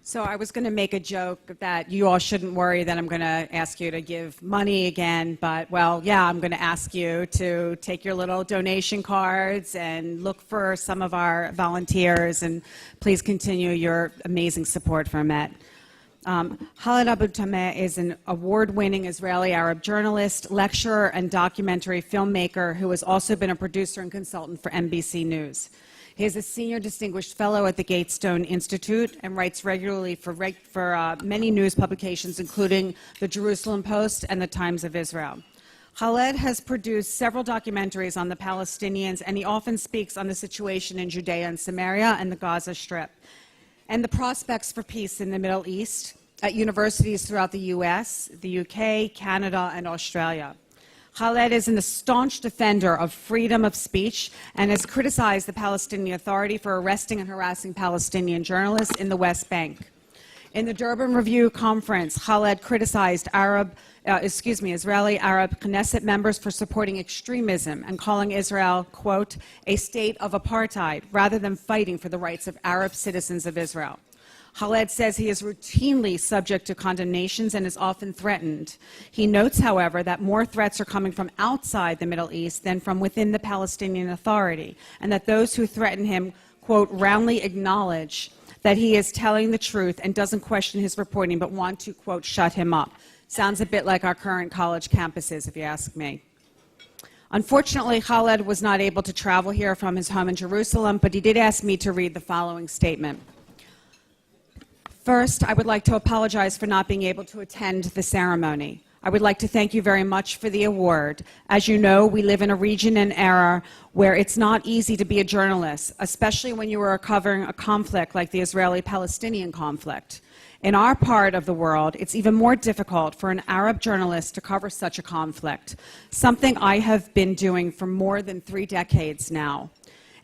So I was going to make a joke that you all shouldn't worry that I'm going to ask you to give money again, but, well, yeah, I'm going to ask you to take your little donation cards and look for some of our volunteers, and please continue your amazing support for Met. Khaled Abu Toameh is an award-winning Israeli-Arab journalist, lecturer, and documentary filmmaker who has also been a producer and consultant for NBC News. He is a senior distinguished fellow at the Gatestone Institute and writes regularly for many news publications, including the Jerusalem Post and the Times of Israel. Khaled has produced several documentaries on the Palestinians, and he often speaks on the situation in Judea and Samaria and the Gaza Strip, and the prospects for peace in the Middle East at universities throughout the US, the UK, Canada, and Australia. Khaled is a staunch defender of freedom of speech and has criticized the Palestinian Authority for arresting and harassing Palestinian journalists in the West Bank. In the Durban Review Conference, Khaled criticized Israeli Arab Knesset members for supporting extremism and calling Israel, quote, a state of apartheid, rather than fighting for the rights of Arab citizens of Israel. Khaled says he is routinely subject to condemnations and is often threatened. He notes, however, that more threats are coming from outside the Middle East than from within the Palestinian Authority, and that those who threaten him, quote, roundly acknowledge that he is telling the truth and doesn't question his reporting, but want to, quote, shut him up. Sounds a bit like our current college campuses, if you ask me. Unfortunately, Khaled was not able to travel here from his home in Jerusalem, but he did ask me to read the following statement. First, I would like to apologize for not being able to attend the ceremony. I would like to thank you very much for the award. As you know, we live in a region and era where it's not easy to be a journalist, especially when you are covering a conflict like the Israeli-Palestinian conflict. In our part of the world, it's even more difficult for an Arab journalist to cover such a conflict, something I have been doing for more than 3 decades now.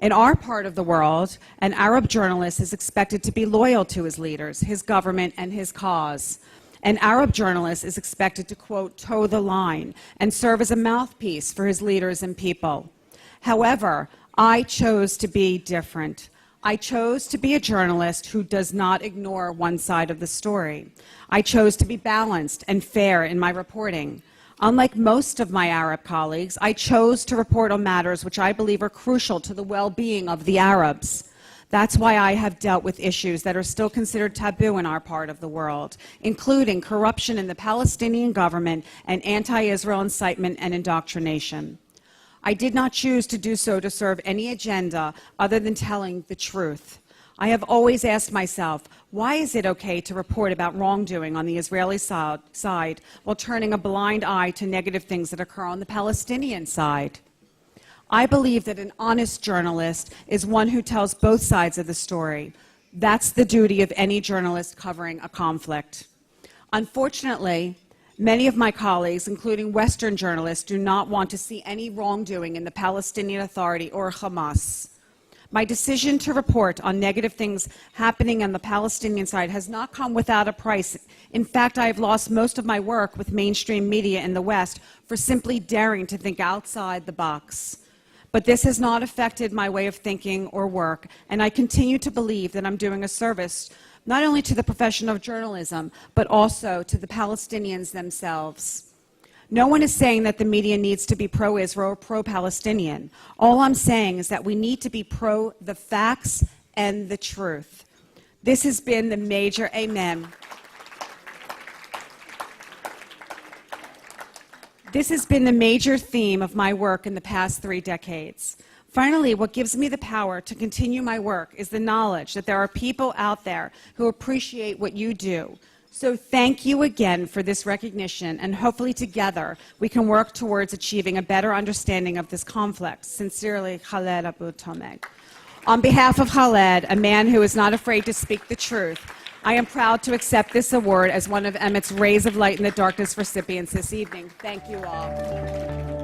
In our part of the world, an Arab journalist is expected to be loyal to his leaders, his government, and his cause. An Arab journalist is expected to, quote, toe the line and serve as a mouthpiece for his leaders and people. However, I chose to be different. I chose to be a journalist who does not ignore one side of the story. I chose to be balanced and fair in my reporting. Unlike most of my Arab colleagues, I chose to report on matters which I believe are crucial to the well-being of the Arabs. That's why I have dealt with issues that are still considered taboo in our part of the world, including corruption in the Palestinian government and anti-Israel incitement and indoctrination. I did not choose to do so to serve any agenda other than telling the truth. I have always asked myself, why is it okay to report about wrongdoing on the Israeli side while turning a blind eye to negative things that occur on the Palestinian side? I believe that an honest journalist is one who tells both sides of the story. That's the duty of any journalist covering a conflict. Unfortunately, many of my colleagues, including Western journalists, do not want to see any wrongdoing in the Palestinian Authority or Hamas. My decision to report on negative things happening on the Palestinian side has not come without a price. In fact, I have lost most of my work with mainstream media in the West for simply daring to think outside the box. But this has not affected my way of thinking or work, and I continue to believe that I'm doing a service not only to the profession of journalism, but also to the Palestinians themselves. No one is saying that the media needs to be pro-Israel or pro-Palestinian. All I'm saying is that we need to be pro the facts and the truth. This has been the major, amen. This has been the major theme of my work in the past 3 decades. Finally, what gives me the power to continue my work is the knowledge that there are people out there who appreciate what you do. So thank you again for this recognition, and hopefully together we can work towards achieving a better understanding of this conflict. Sincerely, Khaled Abu Toameh. On behalf of Khaled, a man who is not afraid to speak the truth, I am proud to accept this award as one of Emmett's Rays of Light in the Darkness recipients this evening. Thank you all.